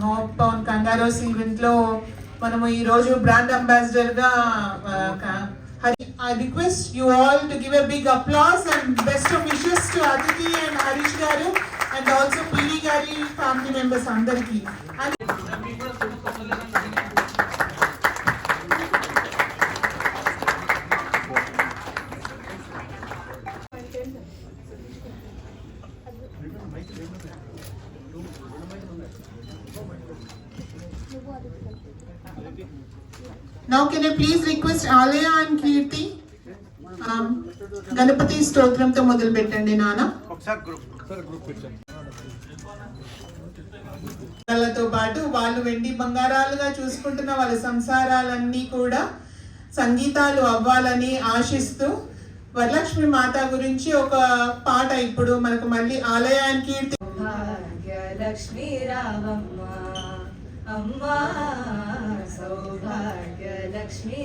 Hope on kangaroos event లో మనము ఈ రోజు బ్రాండ్ అంబాసిడర్ గా I request you all to give a big applause and best of wishes to Aditi and Harish garu and also PD gari family members andarki. Now can I please request Alaya and Kirti Ganapati స్తోత్రంతో మొదలు పెట్టండి నాన్న. వాళ్ళతో పాటు వాళ్ళు వెండి బంగారాలుగా చూసుకుంటున్న వాళ్ళ సంసారాలన్నీ కూడా సంగీతాలు అవ్వాలని ఆశిస్తూ వరలక్ష్మి మాత గురించి ఒక పాట ఇప్పుడు మనకు మళ్ళీ ఆలయ అండ్ కీర్తి. లక్ష్మీ రామమ్మ అమ్మా Saubhagya Lakshmi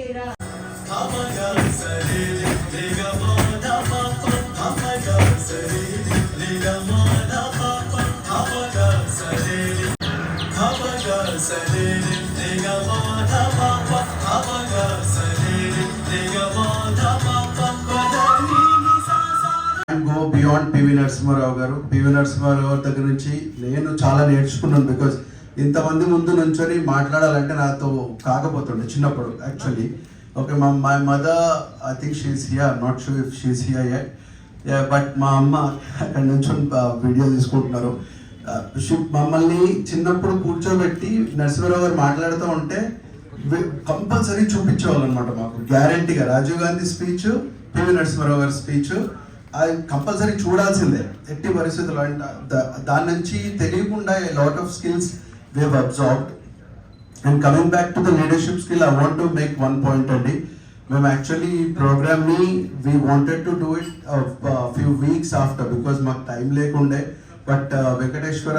go beyond PV Narasimha Rao garu. PV Narasimha Rao దగ్గర నుంచి నేను చాలా నేర్చుకున్నాను. బికాజ్ ఇంతమంది ముందు నుంచొని మాట్లాడాలంటే నాతో కాకపోతుండే చిన్నప్పుడు actually. Okay, my mother I think she's here, not sure if she's here yet, but మా అమ్మ అక్కడ నుంచి వీడియో తీసుకుంటున్నారు. మమ్మల్ని చిన్నప్పుడు కూర్చోబెట్టి నరసింహారావు గారు మాట్లాడుతూ ఉంటే కంపల్సరీ చూపించేవాళ్ళు అనమాట మాకు, గ్యారంటీగా. రాజీవ్ గాంధీ స్పీచ్, పివి నరసింహారావు గారి స్పీచ్ అది కంపల్సరీ చూడాల్సిందే ఎట్టి పరిస్థితుల్లో. దాని నుంచి తెలియకుండా lot of skills we have absorbed. And coming back to the leadership skill, I want to make one point అండి. మేము యాక్చువల్లీ ఈ ప్రోగ్రామ్ని we wanted to do it a few weeks after because మాకు టైం లేకుండే. But Venkateswara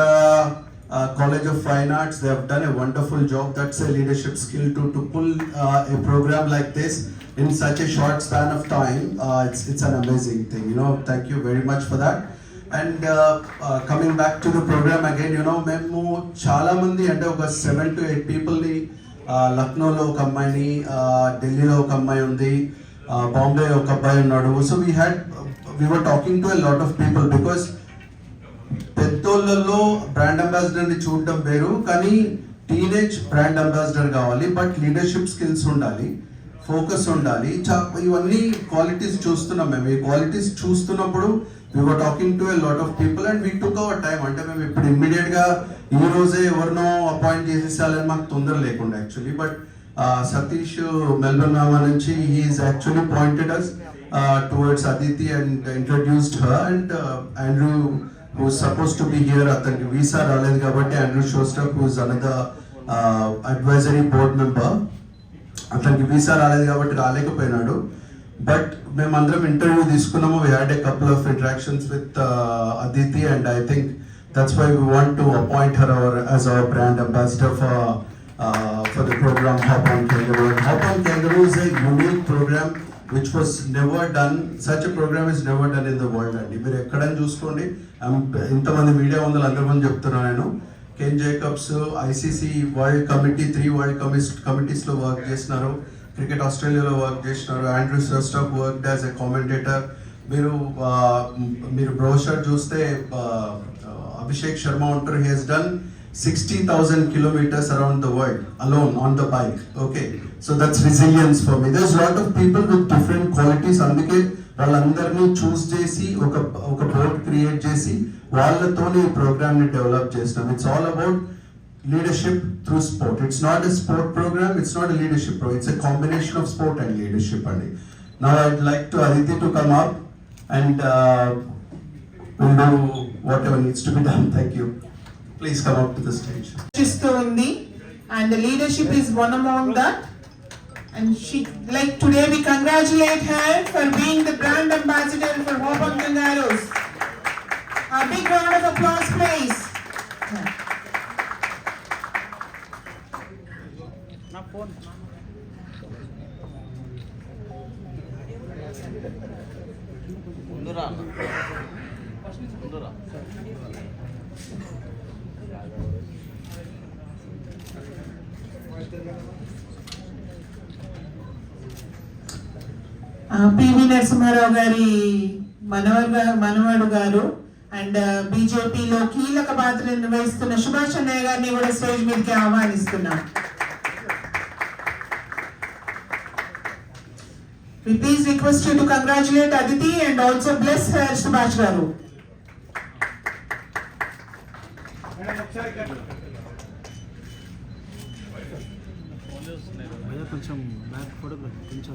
College of Fine Arts, they have done a wonderful job. That's a leadership skill to pull a program like this in such a short span of time. It's an amazing thing, you know. Thank you very much for that. And coming back to the program again, you know, మేము చాలా మంది అంటే ఒక 7 to 8 పీపుల్ని లక్నోలో ఒక అమ్మాయిని, ఢిల్లీలో ఒక అమ్మాయి ఉంది, బాంబే ఒక అబ్బాయి ఉన్నాడు. So we were talking to a lot of people because పెద్దోళ్ళలో బ్రాండ్ అంబాసిడర్ని చూడటం వేరు, కానీ టీనేజ్ బ్రాండ్ అంబాసిడర్ కావాలి. బట్ లీడర్షిప్ స్కిల్స్ ఉండాలి, ఫోకస్ ఉండాలి. ఇవన్నీ క్వాలిటీస్ చూస్తున్నాం మేము. ఈ క్వాలిటీస్ చూస్తున్నప్పుడు we were talking to a lot of people and we took our time. అంటే మేము ఇప్పుడు ఇమ్మీడియట్గా ఈ రోజే ఎవరినో అపాయింట్ చేసేసాలని మాకు తొందర లేకుండా actually. But Satish Melbourne Nama నుంచి he is actually pointed us towards Aditi and introduced her, and Andrew who is supposed to be here, అతనికి వీసా రాలేదు కాబట్టి Andrew Shostak who is another advisory board member, అతనికి visa రాలేదు కాబట్టి రాలేకపోయినాడు. But మేమందరం interview తీసుకున్నాము. we had a couple of interactions with Aditi and I think that's why we want to appoint her as our brand ambassador for the program Hop on Kangaroo. Hop on Kangaroo is a unique program which was never done. Such a program is never done in the world అండి. మీరు ఎక్కడని చూసుకోండి. ఇంతమంది media వందలు అందరి మంది చెప్తున్నాను నేను. Ken Jacobs ICC world committee 3 world కమిటీస్లో వర్క్ చేసినారు. క్రికెట్ ఆస్ట్రేలియాలో వర్క్ చేసినారు. Andrew Shostak work as a commentator. మీరు బ్రోషర్ చూస్తే అభిషేక్ శర్మ ఉంటారు. He has done 60,000 kilometers around the world alone on the bike. Okay, so that's resilience for me. There's a lot of people with different qualities. అందుకే వాళ్ళందరినీ చూస్ చేసి ఒక board create చేసి వాళ్ళతోనే ఈ ప్రోగ్రామ్ని డెవలప్ చేసినాం. It's all about leadership through sport. It's not a sport program, it's not a leadership program, it's a combination of sport and leadership. Now I'd like to Aditi to come up and we'll do whatever needs to be done. Thank you. Please come up to the stage. And the leadership is one among that. And she, like today we congratulate her for being the brand ambassador for Hop on Kangaroos. A big round of applause please. PV Narasimha Rao గారి మనవడు గారు and బీజేపీలో కీలక పాత్ర నిర్వహిస్తున్న సుభాష్ అన్నయ్య గారిని కూడా స్టేజ్ మీదకి ఆహ్వానిస్తున్నాం. We please request you to congratulate Aditi and also bless her, Subhash garu. కొంచెం బ్యాక్ ఫోటో కొంచెం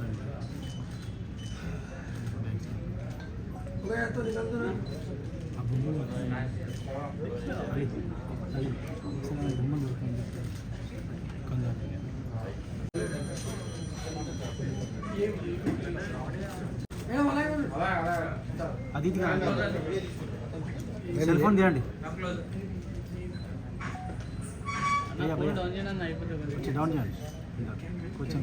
అదితి సెల్ ఫోన్ తీయండి. డౌన్ చేయండి కొంచెం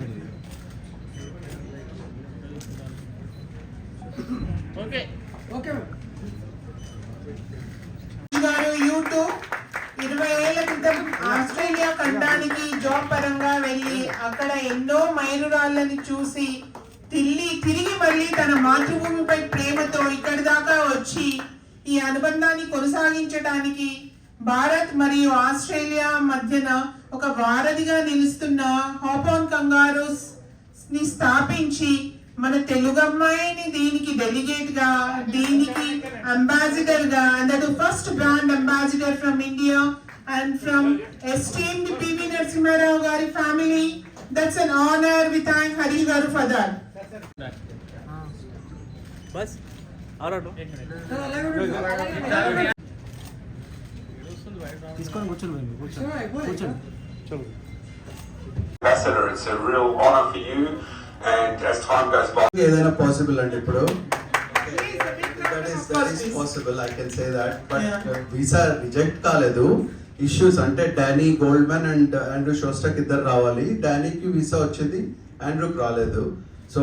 గారు యూట్యూబ్ 20 ఏళ్ల క్రితం ఆస్ట్రేలియా ఖండానికి జాబ్ పరంగా వెళ్ళి అక్కడ ఎన్నో మైలురాళ్ళని చూసి తిరిగి మళ్ళీ తన మాతృభూమిపై ప్రేమతో ఇక్కడి దాకా వచ్చి ఈ అనుబంధాన్ని కొనసాగించడానికి భారత్ మరియు ఆస్ట్రేలియా మధ్యన ఒక వారధిగా నిలుస్తున్న హాప్ ఆన్ కంగారూస్ ని స్థాపించి మన తెలుగు అమ్మాయిని దీనికి డెలిగేట్ గా దీనికి అంబాసిడర్ గా and the first brand ambassador from India and from esteemed PV Narasimha Rao గారి family. That's an honor. We thank Harish garu for that. బస్ ఆరాటో తీసుకొని కూర్చోండి కూర్చోండి. Ambassador, it's a real honor for you, and as time goes by, ఏదైనా possible అండి ఇప్పుడు that is possible, I can say that, but visa reject కాలేదు. Issues అంటే Danny Goldman and Andrew Shostak ఇద్దరు రావాలి. డానీకి వీసా వచ్చింది, ఆండ్రూకి రాలేదు. సో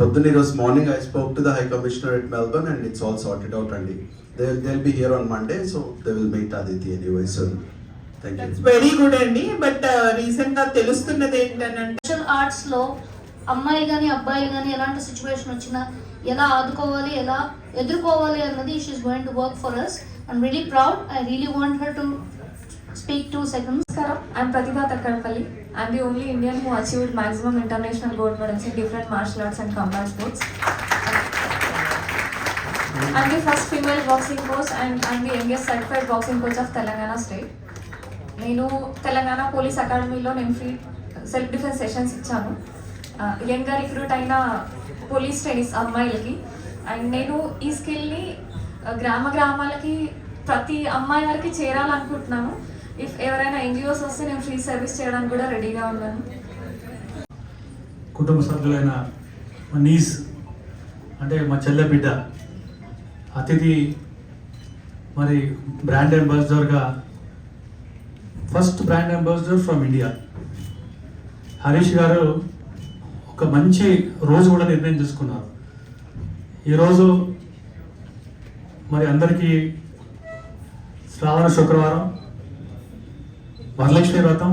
పొద్దున్న ఈరోజు morning I spoke to the high commissioner at Melbourne and it's all sorted out అండి. they'll be here on Monday, so they will meet Aditi anyway soon. Thank you. That's very good అండి. But recent గా తెలుస్తున్నది ఏంటంటే martial arts లో అమ్మాయి కానీ అబ్బాయి కానీ ఎలాంటి సిచ్యువేషన్ వచ్చినా ఎలా ఆదుకోవాలి, ఎలా ఎదుర్కోవాలి అన్నది she's going to work for us. I'm really proud. I really want her to speak 2 seconds. Namaskaram. I'm Pratibha Takkarapalli. I'm the only Indian who achieved maximum international gold medals in different martial arts and combat sports. I'm the first female boxing coach and I'm the youngest certified boxing coach of Telangana state. నేను Telangana police అకాడమీలో నేను free self defence sessions ఇచ్చాను యంగ్గా recruit అయిన police trainees అమ్మాయిలకి. And నేను ఈ స్కిల్ని గ్రామాలకి ప్రతి అమ్మాయి వరకు చేరాలనుకుంటున్నాను. ఇఫ్ ఎవరైనా ఎన్జిఓస్ వస్తే నేను ఫ్రీ సర్వీస్ చేయడానికి కూడా రెడీగా ఉన్నాను. కుటుంబ సభ్యులైన మా నీస్ అంటే మా చెల్లె బిడ్డ అతిథి మరి బ్రాండ్ అంబాసిడర్గా first brand ambassador from India Harish garu ఒక మంచి రోజు కూడా నిర్ణయం తీసుకున్నారు. ఈరోజు మరి అందరికీ శ్రావణ శుక్రవారం వరలక్ష్మి వ్రతం.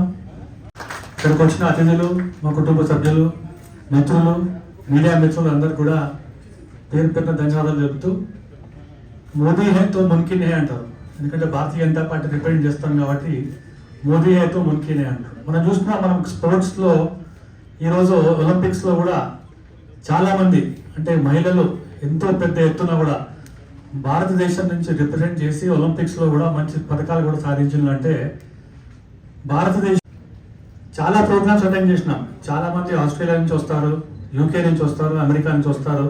ఇక్కడికి వచ్చిన అతిథులు, మా కుటుంబ సభ్యులు, మిత్రులు, మీడియా మిత్రులు అందరూ కూడా పేరు పేరున ధన్యవాదాలు చెబుతూ మోదీ హై తో మున్కిన్ హై అంటారు. ఎందుకంటే భారతీయ జనతా పార్టీ రిప్రజెంట్ చేస్తాం కాబట్టి మోదీ హై తో మున్కిన్ హై అంటారు. మనం చూసుకున్నా మనం స్పోర్ట్స్లో ఈరోజు ఒలింపిక్స్లో కూడా చాలామంది అంటే మహిళలు ఎంతో పెద్ద ఎత్తున కూడా భారతదేశం నుంచి రిప్రజెంట్ చేసి ఒలింపిక్స్లో కూడా మంచి పథకాలు కూడా సాధించాలంటే భారతదేశం చాలా ప్రోగ్రామ్స్ అటెండ్ చేసినాం. చాలామంది ఆస్ట్రేలియా నుంచి వస్తారు, యూకే నుంచి వస్తారు, అమెరికా నుంచి వస్తారు.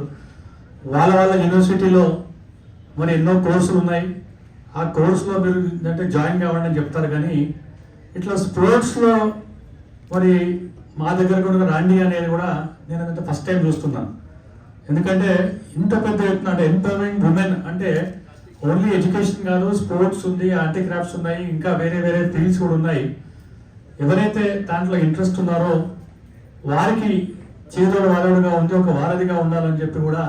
వాళ్ళ యూనివర్సిటీలో మరి ఎన్నో కోర్సులు ఉన్నాయి. ఆ కోర్సులో మీరు అంటే జాయిన్ కావాలని అని చెప్తారు. కానీ ఇట్లా స్పోర్ట్స్లో మరి మా దగ్గర కూడా రాండి అనేది కూడా నేను అంటే ఫస్ట్ టైం చూస్తున్నాను. ఎందుకంటే ఇంత పెద్ద ఎత్తున అంటే ఎంపవర్మెంట్ ఉమెన్ అంటే ఓన్లీ ఎడ్యుకేషన్ కాదు, స్పోర్ట్స్ ఉంది, ఆర్ట్ క్రాఫ్ట్స్ ఉన్నాయి, ఇంకా వేరే వేరే ఫీల్డ్స్ కూడా ఉన్నాయి. ఎవరైతే దాంట్లో ఇంట్రెస్ట్ ఉన్నారో వారికి చేదోడు వాదోడుగా ఉండి ఒక వారధిగా ఉండాలని చెప్పి కూడా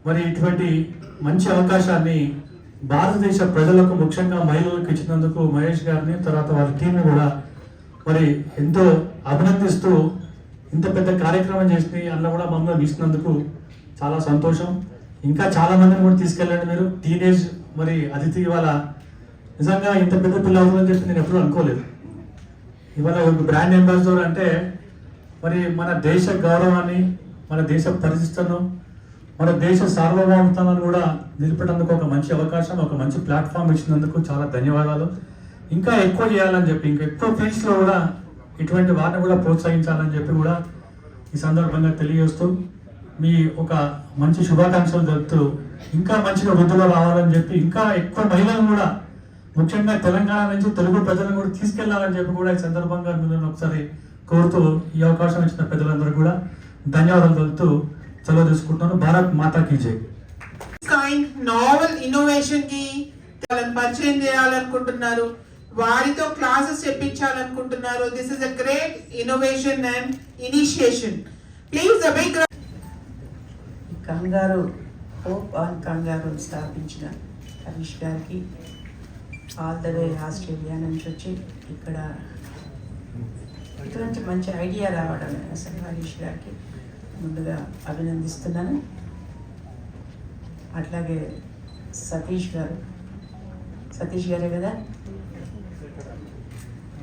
మరి ఇటువంటి మంచి అవకాశాన్ని భారతదేశ ప్రజలకు ముఖ్యంగా మహిళలకు ఇచ్చినందుకు మహేష్ గారిని తర్వాత వారి టీంని కూడా మరి ఎంతో అభినందిస్తూ ఇంత పెద్ద కార్యక్రమం చేసి అందులో కూడా మమ్మల్ని తీసినందుకు చాలా సంతోషం. ఇంకా చాలా మందిని కూడా తీసుకెళ్ళండి మీరు. టీనేజ్ మరి అతిథి ఇవాళ నిజంగా ఇంత పెద్ద పిల్ల అవుతుందని చెప్పి నేను ఎప్పుడూ అనుకోలేదు. ఇవాళ ఒక బ్రాండ్ అంబాసిడర్ అంటే మరి మన దేశ గౌరవాన్ని, మన దేశ పరిస్థితులను, మన దేశ సార్వభౌమత్వాన్ని కూడా నిలిపేటందుకు ఒక మంచి అవకాశం, ఒక మంచి ప్లాట్ఫామ్ ఇచ్చినందుకు చాలా ధన్యవాదాలు. ఇంకా ఎక్కువ చేయాలని చెప్పి, ఇంకా ఎక్కువ ఫీల్డ్స్లో కూడా ఇటువంటి వాటిని కూడా ప్రోత్సహించాలని చెప్పి కూడా ఈ సందర్భంగా తెలియజేస్తూ మీ ఒక మంచి శుభాకాంక్షలు తెలుపుతూ ఇంకా మంచిగా వృద్ధిలో రావాలని చెప్పి, ఇంకా ఎక్కువ మహిళలను కూడా ముఖ్యంగా తెలంగాణ నుంచి తెలుగు ప్రజలను కూడా తీసుకెళ్లాలని చెప్పి కూడా ఈ సందర్భంగా మిమ్మల్ని ఒకసారి కోరుతూ ఈ అవకాశం ఇచ్చిన పెద్దలందరూ కూడా ధన్యవాదాలు తెలుపుతూ సెలవు తీసుకుంటున్నాను. భారత్ మాతాకి జై. నోవెల్ ఇన్నోవేషన్ కి వాళ్ళని పరిచయం చేయాలనుకుంటున్నారు, వారితో క్లాసెస్ చెప్పించాలనుకుంటున్నారు. This is a great innovation and initiation. Please a big kangaroo hop on kangaroo స్థాపించిన హరీష్ గారికి ఆల్ ద వే ఆస్ట్రేలియా నుంచి వచ్చి ఇక్కడ ఇటువంటి మంచి ఐడియా రావడం అసలు హరీష్ గారికి ముందుగా అభినందిస్తున్నాను. అట్లాగే సతీష్ గారే కదా,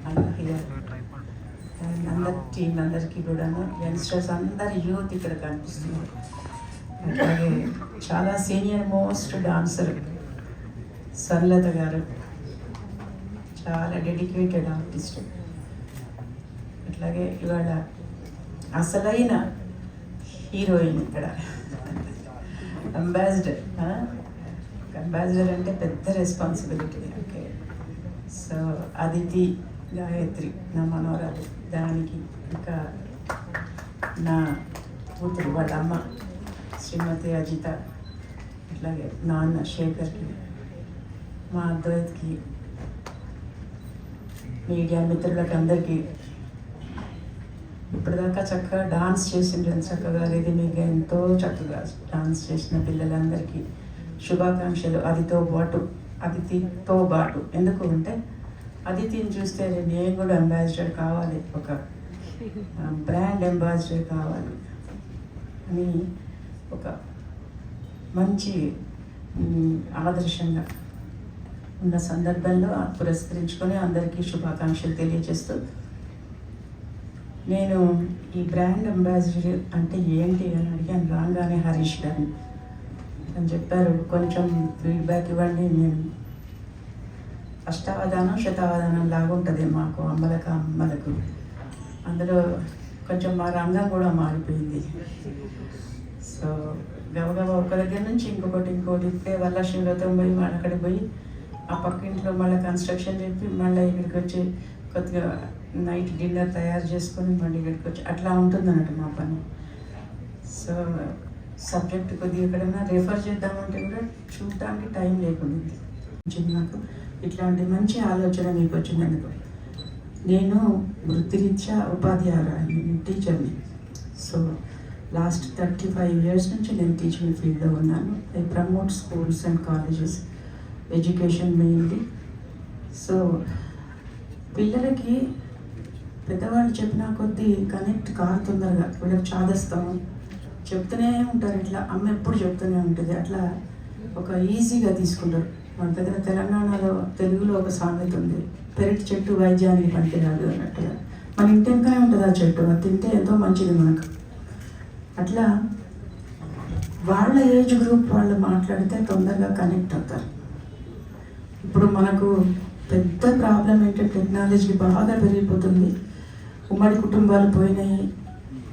అన్నయ్య గారు అండ్ అందరి టీం అందరికీ కూడాను, యంగ్స్టర్స్ అందరి యూత్ ఇక్కడ కనిపిస్తున్నారు. అట్లాగే చాలా సీనియర్ మోస్ట్ డాన్సర్ సర్లత గారు, చాలా డెడికేటెడ్ ఆర్టిస్ట్. అట్లాగే ఇవాళ అసలైన హీరోయిన్ ఇక్కడ అంబాసిడర్ అంటే పెద్ద responsibility. Okay, so Aditi Gayatri నా మనోరాలు, దానికి ఇంకా నా కూతురు వాళ్ళ అమ్మ శ్రీమతి అజిత, అట్లాగే నాన్న శేఖర్కి, మా అద్వైత్కి, మీడియా మిత్రులకు అందరికీ ఇప్పటిదాకా చక్కగా డాన్స్ చేసిండ్రు, చక్కగా మీకు ఎంతో చక్కగా డాన్స్ చేసిన పిల్లలందరికీ శుభాకాంక్షలు. అదితితో పాటు ఎందుకు అంటే అదితిని చూస్తే నేను కూడా అంబాసిడర్ కావాలి, ఒక బ్రాండ్ అంబాసిడర్ కావాలి అని ఒక మంచి ఆదర్శంగా ఉన్న సందర్భంలో పురస్కరించుకొని అందరికీ శుభాకాంక్షలు తెలియజేస్తూ, నేను ఈ బ్రాండ్ అంబాసిడర్ అంటే ఏంటి అని అడిగాను రాగానే హరీష్ గారిని. అని చెప్పారు, కొంచెం ఫీడ్బ్యాక్ ఇవ్వండి. నేను అష్టావధానం శతావధానం లాగా ఉంటుంది మాకు అమ్మలకు, అందులో కొంచెం మా రంగం కూడా మారిపోయింది. సో గబగబా ఒక దగ్గర నుంచి ఇంకోటి ఇప్పుడే వరలక్ష్మి వ్రతం పోయి మళ్ళీ అక్కడికి పోయి ఆ పక్క ఇంట్లో మళ్ళీ కన్స్ట్రక్షన్ చెప్పి మళ్ళీ ఇక్కడికి వచ్చి కొద్దిగా నైట్ డిన్నర్ తయారు చేసుకొని మళ్ళీ ఇక్కడికి వచ్చి అట్లా ఉంటుంది అన్నట్టు మా పని. సో సబ్జెక్ట్ కొద్దిగా ఎక్కడైనా రెఫర్ చేద్దామంటే కూడా చూడటానికి టైం లేకుండా నాకు ఇట్లాంటి మంచి ఆలోచన మీకు వచ్చినందుకు. నేను వృత్తిరీత్యా ఉపాధ్యాయురాలిని, టీచర్ని. సో లాస్ట్ 35 years నుంచి నేను టీచింగ్ ఫీల్డ్లో ఉన్నాను. I promote schools and colleges, education mainly. So పిల్లలకి పెద్దవాళ్ళు చెప్పిన కొద్దీ కనెక్ట్ కాదు తొందరగా, వీళ్ళకి చాదస్తాము చెప్తూనే ఉంటారు, ఇట్లా అమ్మ ఎప్పుడు చెప్తూనే ఉంటుంది, అట్లా ఒక ఈజీగా తీసుకుంటారు. మన దగ్గర తెలంగాణలో తెలుగులో ఒక సామెత ఉంది, పెరటి చెట్టు వైద్యానికి పనికిరాదు అన్నట్టుగా. మన ఇంటి వెంకనే ఉంటుంది ఆ చెట్టు, అది తింటే ఎంతో మంచిది మనకు. అట్లా వాళ్ళ ఏజ్ గ్రూప్ వాళ్ళు మాట్లాడితే తొందరగా కనెక్ట్ అవుతారు. ఇప్పుడు మనకు పెద్ద ప్రాబ్లం ఏంటంటే టెక్నాలజీ బాగా పెరిగిపోతుంది, ఉమ్మడి కుటుంబాలు పోయినాయి.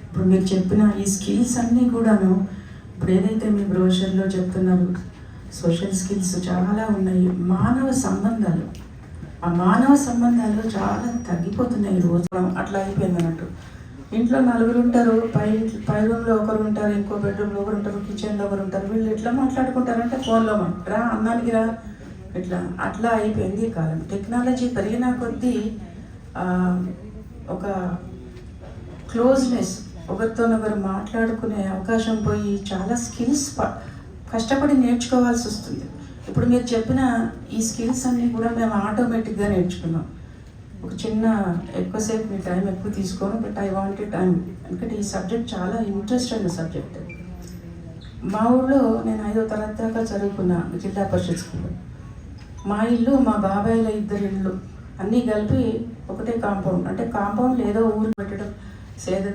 ఇప్పుడు మీరు చెప్పిన ఈ స్కిల్స్ అన్నీ కూడాను ఇప్పుడు ఏదైతే మీ బ్రోషర్లో చెప్తున్నారు, సోషల్ స్కిల్స్ చాలా ఉన్నాయి. మానవ సంబంధాలు చాలా తగ్గిపోతున్నాయి రోజు. అట్లా అయిపోయింది అన్నట్టు. ఇంట్లో 4 ఉంటారు, పై రూమ్లో ఒకరు ఉంటారు, ఇంకో బెడ్రూమ్లో ఒకరు ఉంటారు, కిచెన్లో ఒకరు ఉంటారు. వీళ్ళు ఎట్లా మాట్లాడుకుంటారంటే ఫోన్లో రా అన్నానికి రా, అట్లా అయిపోయింది ఈ కాలం. టెక్నాలజీ పెరిగిన కొద్దీ ఒక క్లోజ్నెస్, ఒకరితోనొకరు మాట్లాడుకునే అవకాశం పోయి చాలా స్కిల్స్ కష్టపడి నేర్చుకోవాల్సి వస్తుంది. ఇప్పుడు మీరు చెప్పిన ఈ స్కిల్స్ అన్నీ కూడా మేము ఆటోమేటిక్గా నేర్చుకున్నాం. ఒక చిన్న ఎక్కువసేపు మీ టైం ఎక్కువ తీసుకోను, బట్ ఐ వాంట్ టైం, ఎందుకంటే ఈ సబ్జెక్ట్ చాలా ఇంట్రెస్ట్ అయిన సబ్జెక్ట్. మా ఊళ్ళో నేను 5వ తరగతి దాకా చదువుకున్నా జిల్లా పరిషత్ స్కూల్లో. మా ఇల్లు మా బాబాయిల 2 ఇళ్ళు అన్నీ కలిపి ఒకటే కాంపౌండ్, అంటే కాంపౌండ్ ఏదో ఊరు పెట్టడం,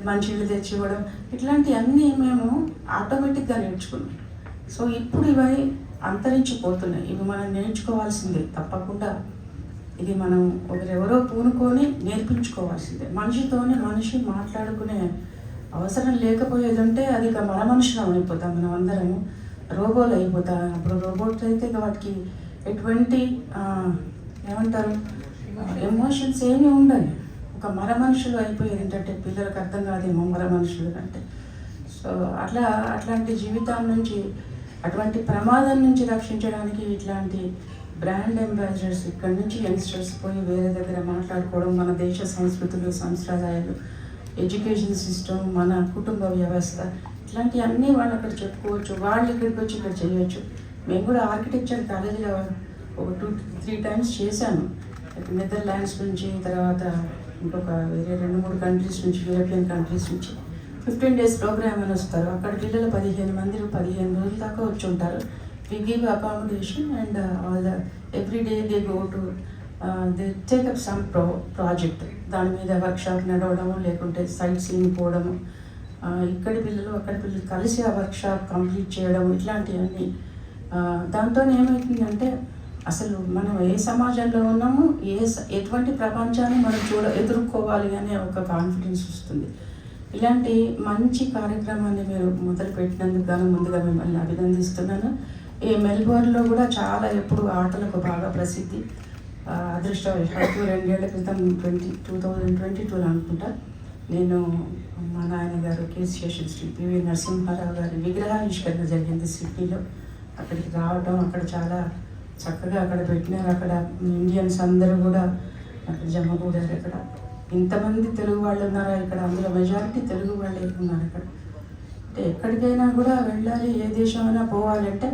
మంచి ఇల్లు తెచ్చి ఇవ్వడం, ఇట్లాంటివన్నీ మేము ఆటోమేటిక్గా నేర్చుకున్నాం. సో ఇప్పుడు ఇవి అంతరించిపోతున్నాయి. ఇవి మనం నేర్చుకోవాల్సిందే తప్పకుండా. ఇది మనం ఒకరెవరో పూనుకొని నేర్పించుకోవాల్సిందే. మనిషితోనే మనిషి మాట్లాడుకునే అవసరం లేకపోయేది ఉంటే అది ఇక మన మనుషులం అయిపోతాం, మనం అందరము రోబోలు అయిపోతాం. అప్పుడు రోబోట్ అయితే ఇక వాటికి ఎటువంటి ఏమంటారు ఎమోషన్స్ ఏమీ ఉండాలి. ఒక మర మనుషులు అయిపోయేది ఏంటంటే పిల్లలకు అర్థం కాదేమో మర మనుషులు అంటే. సో అట్లాంటి జీవితం నుంచి, అటువంటి ప్రమాదం నుంచి రక్షించడానికి ఇట్లాంటి బ్రాండ్ అంబాసిడర్స్ ఇక్కడ నుంచి యంగ్స్టర్స్ పోయి వేరే దగ్గర మాట్లాడుకోవడం, మన దేశ సంస్కృతులు, సంప్రదాయాలు, ఎడ్యుకేషన్ సిస్టమ్, మన కుటుంబ వ్యవస్థ, ఇట్లాంటివన్నీ వాళ్ళు అక్కడ చెప్పుకోవచ్చు. వాళ్ళు ఇక్కడికి వచ్చి ఇక్కడ చేయొచ్చు. మేము కూడా ఆర్కిటెక్చర్ కాలేజీలో ఒక 2-3 టైమ్స్ చేశాను. నెదర్లాండ్స్ నుంచి, తర్వాత ఇంకొక వేరే 2-3 కంట్రీస్ నుంచి, యూరోపియన్ కంట్రీస్ నుంచి 15 days ప్రోగ్రామ్ అని వస్తారు. అక్కడ పిల్లలు 15 మంది 15 రోజుల దాకా వచ్చి ఉంటారు. We give accommodation and every day they go to they take up some project. దాని మీద వర్క్షాప్ నడవడము, లేకుంటే సైట్ సీయింగ్ పోవడము, ఇక్కడి పిల్లలు అక్కడి పిల్లలు కలిసి ఆ వర్క్షాప్ కంప్లీట్ చేయడం, ఇట్లాంటివన్నీ. దాంతో ఏమవుతుందంటే అసలు మనం ఏ సమాజంలో ఉన్నాము, ఎటువంటి ప్రపంచాన్ని మనం ఎదుర్కోవాలి అనే ఒక కాన్ఫిడెన్స్ వస్తుంది. ఇలాంటి మంచి కార్యక్రమాన్ని మీరు మొదలుపెట్టినందుకు గాను ముందుగా మిమ్మల్ని అభినందిస్తున్నాను. ఈ మెల్బోర్న్లో కూడా చాలా ఎప్పుడు ఆటలకు బాగా ప్రసిద్ధి. అదృష్టవశాత్తు 2 ఏళ్ల క్రితం 2022లో అనుకుంటా నేను మా నాన్నగారు కేశేషన్ శ్రీ పివి నరసింహారావు గారి విగ్రహావిష్కరణ జరిగింది సిడ్నీలో. అక్కడికి రావడం, అక్కడ చాలా చక్కగా అక్కడ పెట్టినారు. అక్కడ ఇండియన్స్ అందరూ కూడా అక్కడ జమకూడారు. అక్కడ ఇంతమంది తెలుగు వాళ్ళు ఉన్నారా ఇక్కడ, అందులో మెజారిటీ తెలుగు వాళ్ళే ఉన్నారు అక్కడ. అంటే ఎక్కడికైనా కూడా వెళ్ళాలి, ఏ దేశమైనా పోవాలంటే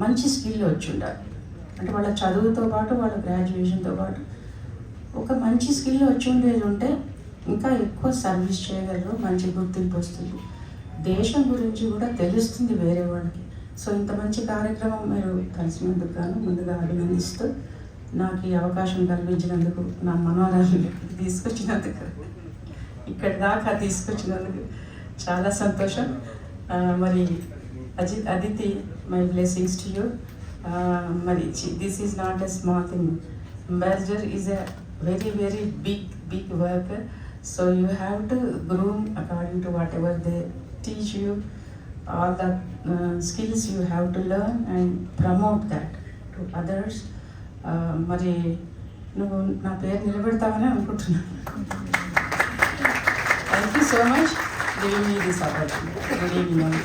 మంచి స్కిల్ వచ్చి ఉండాలి. అంటే వాళ్ళ చదువుతో పాటు, వాళ్ళ గ్రాడ్యుయేషన్తో పాటు ఒక మంచి స్కిల్ వచ్చి ఉండేది ఉంటే ఇంకా ఎక్కువ సర్వీస్ చేయగలరు, మంచి గుర్తింపు వస్తుంది, దేశం గురించి కూడా తెలుస్తుంది వేరే వాళ్ళకి. సో ఇంత మంచి కార్యక్రమం మీరు కలిసినందుకు గాను ముందుగా అభినందిస్తూ, నాకు ఈ అవకాశం కల్పించినందుకు, నా మనోరాన్ని తీసుకొచ్చినందుకు, ఇక్కడి దాకా తీసుకొచ్చినందుకు చాలా సంతోషం. మరి Aditi, my blessings to you. మరి this is not a small thing. Ambassador is a very big work. So you have to groom according to whatever they teach you, all the skills you have to learn and promote that to others. మరి నువ్వు నా పేరు నిలబెడతావని అనుకుంటున్నాను. Thank you so much giving me this opportunity. Good evening.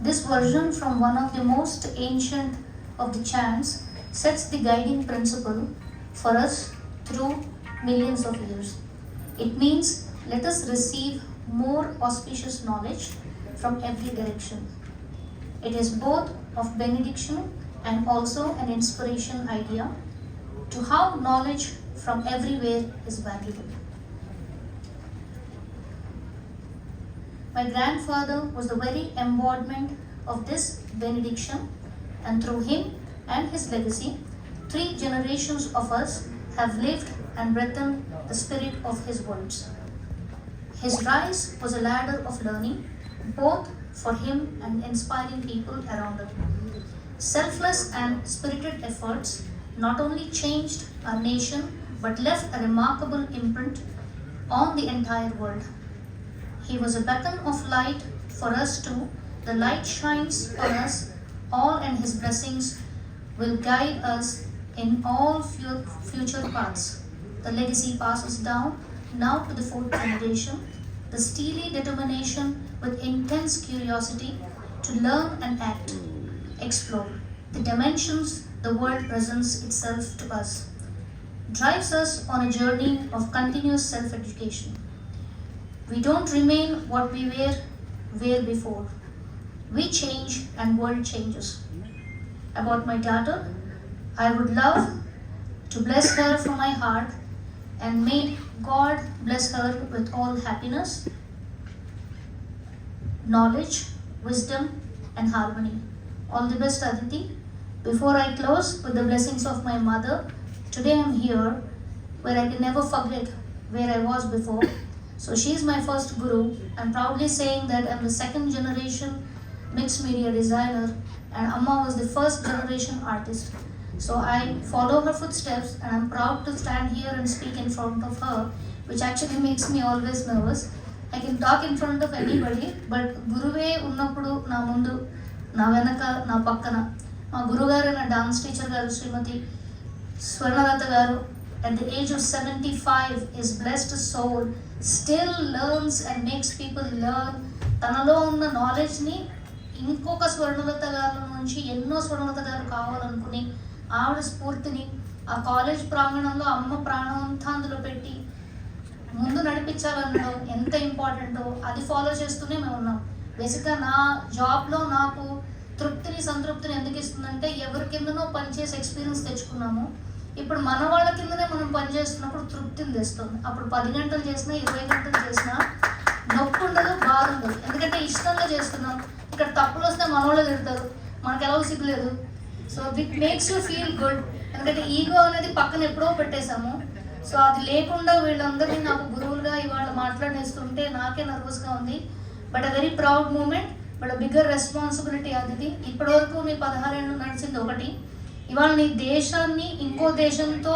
This version from one of the most ancient of the chants sets the guiding principle for us through millions of years. It means let us receive more auspicious knowledge from every direction. It is both of benediction and also an inspiration idea to how knowledge from everywhere is valuable. My grandfather was the very embodiment of this benediction, and through him and his legacy, 3 generations of us have lived and breathed the spirit of his words. His rise was a ladder of learning, both for him and inspiring people around him. Selfless and spirited efforts not only changed our nation but left a remarkable imprint on the entire world. He was a beacon of light for us too. The light shines on us all and his blessings will guide us in all future paths. The legacy passes down now to the fourth generation, the steely determination with intense curiosity to learn and act, explore the dimensions the world presents itself to us, drives us on a journey of continuous self-education. We don't remain what we were before. We change and world changes. About my daughter, I would love to bless her from my heart and may God bless her with all happiness, knowledge, wisdom and harmony. All the best, Aditi. Before I close with the blessings of my mother, today I am here where I can never forget where I was before. So she is my first guru. I'm proudly saying that I'm the second generation mixed media designer and Amma was the first generation artist. So I follow her footsteps and I'm proud to stand here and speak in front of her, which actually makes me always nervous. I can talk in front of anybody, but గురువే ఉన్నప్పుడు నా ముందు, నా వెనక, నా పక్కన మా గురుగారు నా డాన్స్ టీచర్ గారు శ్రీమతి స్వర్ణలత గారు at the age of 75 is blessed soul, still learns and makes people learn. తనలో ఉన్న నాలెడ్జ్ని ఇంకొక స్వర్ణలత గారి నుంచి ఎన్నో స్వర్ణలత గారు కావాలనుకుని ఆవిడ స్ఫూర్తిని ఆ కాలేజ్ ప్రాంగణంలో అమ్మ ప్రాణం అంతా అందులో పెట్టి ముందు నడిపించాలనడం ఎంత ఇంపార్టెంటో అది ఫాలో చేస్తూనే మేము ఉన్నాం. బేసిక్గా నా జాబ్లో నాకు తృప్తిని సంతృప్తిని ఎందుకు ఇస్తుందంటే ఎవరి కిందనో పనిచేసే ఎక్స్పీరియన్స్ తెచ్చుకున్నాము. ఇప్పుడు మన వాళ్ళ కిందనే మనం పనిచేస్తున్నప్పుడు తృప్తిని తెస్తుంది. అప్పుడు 10 గంటలు చేసినా 20 గంటలు చేసినా నొప్పి ఉండదు, బాధ ఉండదు. ఎందుకంటే ఇష్టంగా చేస్తున్నాం. ఇక్కడ తప్పులు వస్తే మన వాళ్ళు తిడతారు, మనకు ఎలా సిగ్గులేదు. So it makes you feel good. ఎందుకంటే ఈగో అనేది పక్కన ఎప్పుడో పెట్టేశాము. సో అది లేకుండా వీళ్ళందరినీ నాకు గురువులుగా ఇవాళ మాట్లాడేస్తుంటే నాకే నర్వస్గా ఉంది. But a very proud moment, but a bigger responsibility అది. ఇప్పటివరకు నీ 16 ఏళ్ళు నడిచింది ఒకటి, ఇవాళ నీ దేశాన్ని ఇంకో దేశంతో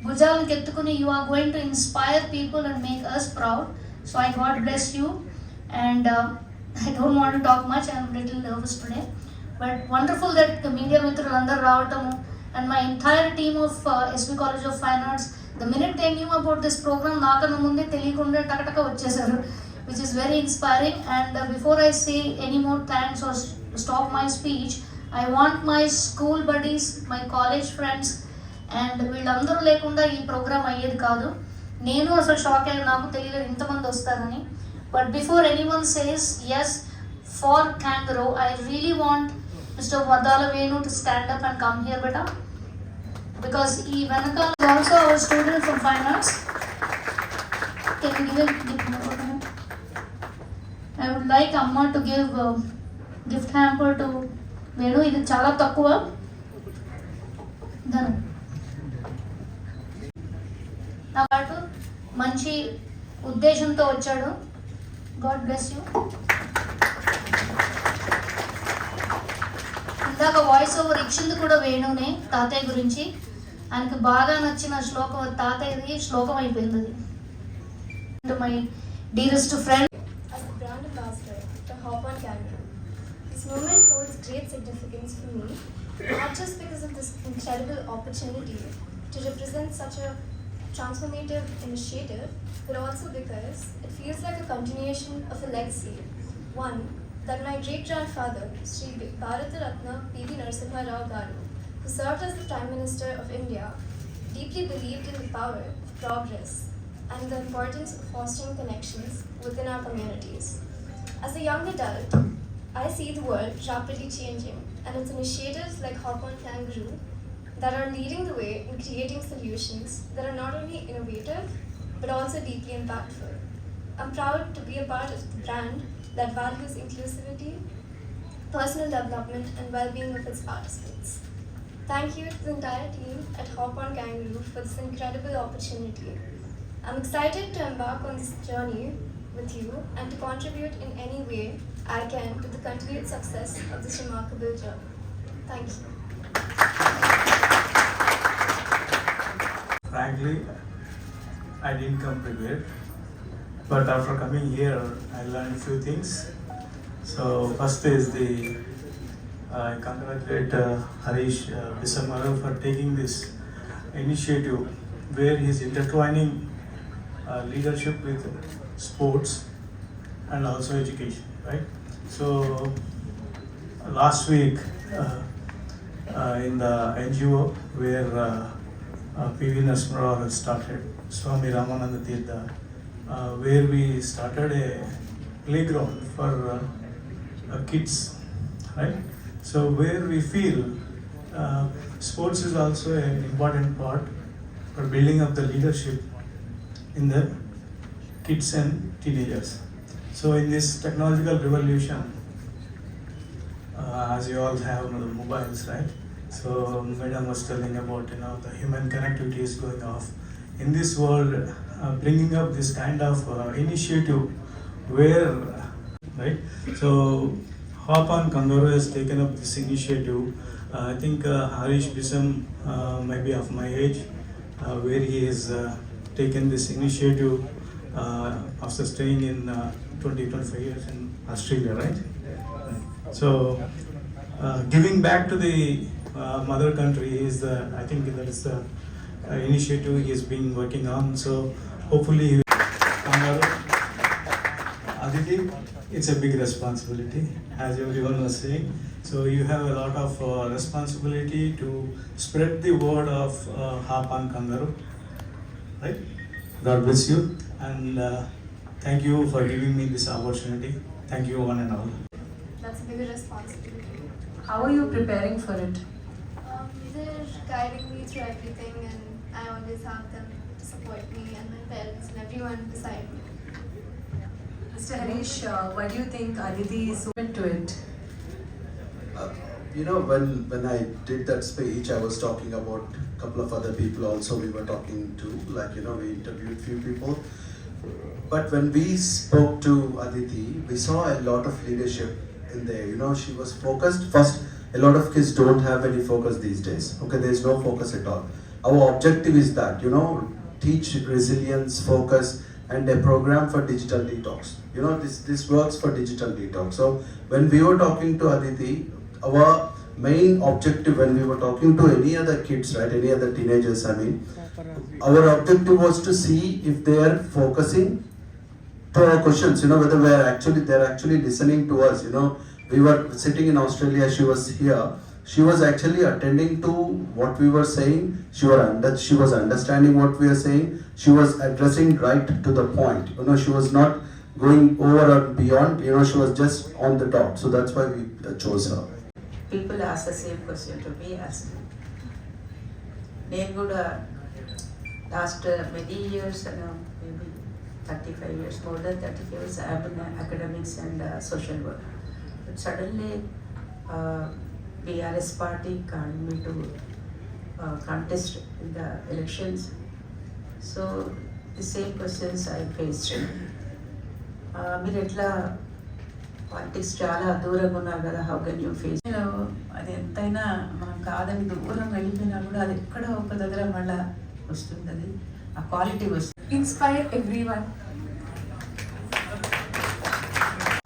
భుజాలను ఎత్తుకుని you are going to inspire people and make us proud. So I God bless you and I don't want to talk much, I'm little nervous today. But wonderful that the media మిత్రులు అందరూ రావటము and my entire team of SV college of fine arts. The minute they knew about this programme నాకన్నా ముందే తెలియకుండా టకటక వచ్చేసారు, which is very inspiring. And before I say any more thanks or stop my speech, I want my school buddies, my college friends and వీళ్ళందరూ లేకుండా ఈ programme అయ్యేది కాదు. నేను అసలు షాక్ అయ్యాను, నాకు తెలియదు ఇంతమంది వస్తారని. But before anyone says yes for Kangaroo, I really want Mr. Vadala Venu to stand up and come here, beta, because he Venakal is also our student from Fine Arts. Can you give a gift number to him? I would like Amma to give a gift hamper to Venu. ఇది చాలా తక్కువ ధనం. నా పాటు మంచి ఉద్దేశంతో వచ్చాడు. God bless you. ఇందాక వాయిస్ ఓవర్ ఇచ్చింది కూడా వేణునే తాతయ్య గురించి. ఆయనకు బాగా నచ్చిన శ్లోకం తాతయ్యది శ్లోకం అయిపోయింది అది. My dearest friend, as the brand ambassador to Hop on Kangaroo, this moment holds great significance for me, not just because of this incredible opportunity to represent such a transformative initiative, but also because it feels like a continuation of a legacy, one that my great-grandfather, Sri Bharata Ratna P.V. Narasimha Rao Garu, who served as the Prime Minister of India, deeply believed in the power of progress and the importance of fostering connections within our communities. As a young adult, I see the world rapidly changing, and it's initiatives like Hop on Kangaroo that are leading the way in creating solutions that are not only innovative, but also deeply impactful. I'm proud to be a part of the brand that values inclusivity, personal development, and well-being of its participants. Thank you to the entire team at Hop on Kangaroo for this incredible opportunity. I'm excited to embark on this journey with you and to contribute in any way I can to the continued success of this remarkable journey. Thank you. Frankly, I didn't come prepared, but after coming here, I learned a few things. So first is I congratulate Harish Bisamaru for taking this initiative where he is intertwining leadership with sports and also education, right? So last week in the NGO where PV Narasimha Rao started, Swami Ramananda Tirtha, where we started a playground for kids, right? So where we feel sports is also an important part for building up the leadership in the kids and teenagers. So in this technological revolution, as you all have the mobiles, right? So Madam was telling about the human connectivity is going off. In this world, bringing up this kind of initiative where, right? So Hop on Kangaroo has taken up this initiative. I think Harish Bisam may be of my age, where he has taken this initiative after staying in 20-25 years in Australia, right? So giving back to the mother country is I think that is the initiative he has been working on. So hopefully, Aditi, it's a big responsibility, as everyone was saying. So you have a lot of responsibility to spread the word of Hop on Kangaroo, right? God bless you, and thank you for giving me this opportunity. Thank you one and all. That's a big responsibility. How are you preparing for it? They're guiding me through everything, and I always have them to support me, and my parents and everyone beside me. Mr. Harish, why do you think Aditi is open to it? When I did that speech, I was talking about a couple of other people also we were talking to, we interviewed few people. But when we spoke to Aditi, we saw a lot of leadership in there. She was focused. First, a lot of kids don't have any focus these days. Okay, there's no focus at all. Our objective is that, teach resilience, focus, and a program for digital detox. This works for digital detox. So when we were talking to Aditi, our main objective when we were talking to any other kids, right, any other teenagers, our objective was to see if they are focusing to our questions, whether they're actually listening to us. We were sitting in Australia, she was here. She was actually attending to what we were saying. She was understanding what we are saying. She was addressing right to the point. She was not going over or beyond. She was just on the top. So that's why we chose her. People ask the same question to me as నేను కూడా last many years, maybe 35 years, more than 35 years, I have been in academics and social work. But suddenly, BRS party called me to contest in the elections. So the same questions I faced. మీరు ఎట్లా politics చాలా దూరంగా ఉన్నారు కదా, how can you face? అది ఎంతైనా మనం కాదని దూరం వెళ్ళిపోయినా కూడా అది ఎక్కడో ఒక దగ్గర మళ్ళీ వస్తుంది, అది ఆ క్వాలిటీ వస్తుంది. Inspire everyone.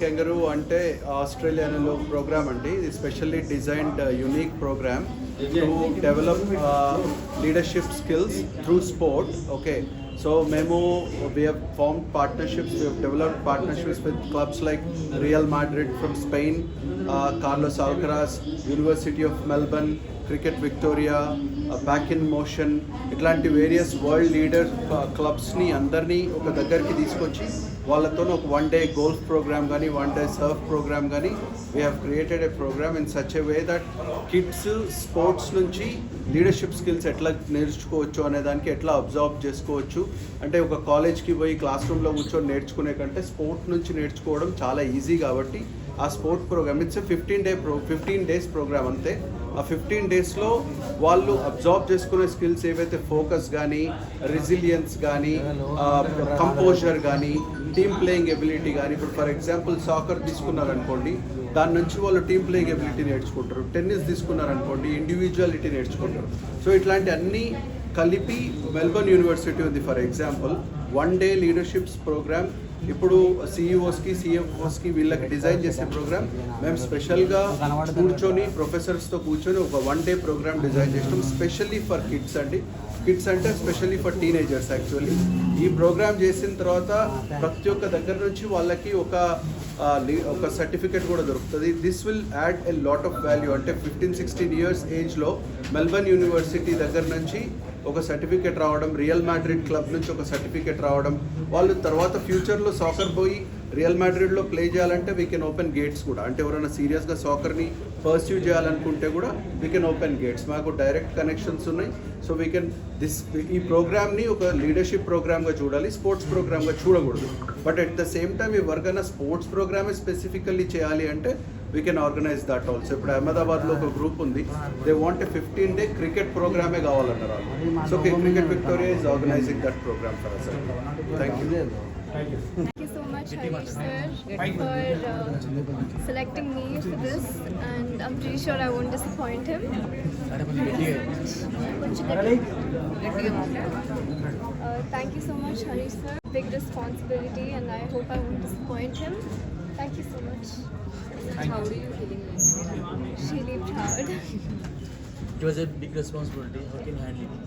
Kangaroo అంటే ఆస్ట్రేలియాలో ప్రోగ్రామ్ అండి. ఇది specially designed unique programme to develop leadership skills through sport. Okay, so we have formed partnerships, we have developed partnerships with clubs like Real Madrid from Spain, Carlos Alcaraz, University of Melbourne, Cricket Victoria, Back in Motion, ఇట్లాంటి various world leader క్లబ్స్ని అందరినీ ఒక దగ్గరికి తీసుకొచ్చి వాళ్ళతో ఒక 1 day golf programme కానీ 1 day surf programme కానీ we have created a programme in such a way that kids sports నుంచి లీడర్షిప్ స్కిల్స్ ఎట్లా నేర్చుకోవచ్చు అనే దానికి ఎట్లా అబ్జర్వ్ చేసుకోవచ్చు. అంటే ఒక కాలేజ్కి పోయి క్లాస్ రూమ్లో కూర్చొని నేర్చుకునే కంటే స్పోర్ట్ నుంచి నేర్చుకోవడం చాలా ఈజీ కాబట్టి ఆ sport programme it's 15 days programme అంతే. ఆ 15 daysలో వాళ్ళు అబ్జర్వ్ చేసుకునే స్కిల్స్ ఏవైతే ఫోకస్ కానీ, రెసిలియన్స్ కానీ, కంపోజర్ కానీ, టీమ్ ప్లేయింగ్ ఎబిలిటీ కానీ, ఇప్పుడు ఫర్ ఎగ్జాంపుల్ సాకర్ తీసుకున్నారనుకోండి, దాని నుంచి వాళ్ళు టీమ్ ప్లేయింగ్ ఎబిలిటీ నేర్చుకుంటారు. టెన్నిస్ తీసుకున్నారనుకోండి, ఇండివిజువాలిటీ నేర్చుకుంటారు. సో ఇట్లాంటి అన్నీ కలిపి మెల్బర్న్ యూనివర్సిటీ ఉంది for example 1 day leaderships programme ఇప్పుడు సిఇఓస్కి సిఎఫ్ఓస్కి వీళ్ళకి డిజైన్ చేసే ప్రోగ్రామ్ మేము స్పెషల్గా కూర్చొని ప్రొఫెసర్స్తో కూర్చొని ఒక 1 డే ప్రోగ్రామ్ డిజైన్ చేసినాం స్పెషల్లీ ఫర్ కిడ్స్ అండి. కిడ్స్ అంటే స్పెషల్లీ ఫర్ టీనేజర్స్ యాక్చువల్లీ. ఈ ప్రోగ్రామ్ చేసిన తర్వాత ప్రతి ఒక్క దగ్గర నుంచి వాళ్ళకి ఒక సర్టిఫికేట్ కూడా దొరుకుతుంది. This will add a lot of value. అంటే 15-16 ఇయర్స్ ఏజ్లో మెల్బర్న్ యూనివర్సిటీ దగ్గర నుంచి ఒక సర్టిఫికేట్ రావడం, రియల్ మాడ్రిడ్ క్లబ్ నుంచి ఒక సర్టిఫికేట్ రావడం, వాళ్ళు తర్వాత ఫ్యూచర్లో సాకర్ పోయి రియల్ మాడ్రిడ్లో ప్లే చేయాలంటే వీ కెన్ ఓపెన్ గేట్స్ కూడా. అంటే ఎవరైనా సీరియస్గా సాకర్ని పర్స్యూ చేయాలనుకుంటే కూడా వీ కెన్ ఓపెన్ గేట్స్. మాకు డైరెక్ట్ కనెక్షన్స్ ఉన్నాయి. సో వీ కెన్ ఈ ప్రోగ్రామ్ని ఒక లీడర్షిప్ ప్రోగ్రామ్గా చూడాలి, స్పోర్ట్స్ ప్రోగ్రామ్గా చూడకూడదు. But at the same time ఎవరికైనా స్పోర్ట్స్ ప్రోగ్రామే స్పెసిఫికల్లీ చేయాలి అంటే we can organise that also. ఇప్పుడు అహ్మదాబాద్లో ఒక గ్రూప్ ఉంది, దే వాంట్ 15-day క్రికెట్ ప్రోగ్రామే కావాలన్నారు వాళ్ళు. So cricket Victoria is organising that programme for us. Thank you. Thank you so much, Harish sir, for selecting me for this, and I'm pretty sure I won't disappoint him. Thank you so much, Harish sir. Big responsibility, and I hope I won't disappoint him. Thank you so much. How do you feel? Really proud. It was a big responsibility. How can you handle it?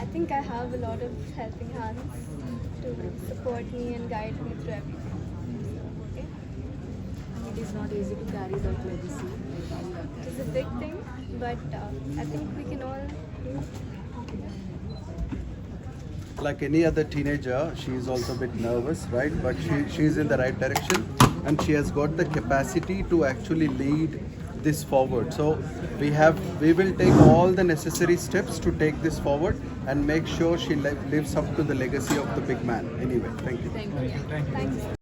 I think I have a lot of helping hands to support me and guide me through everything. Okay? It is not easy to carry that legacy. It is a big thing, but I think we can all do it. Like any other teenager, she is also a bit nervous, right? But she is in the right direction, and she has got the capacity to actually lead this forward. So we will take all the necessary steps to take this forward and make sure she lives up to the legacy of the big man. Anyway, thank you. Thank you.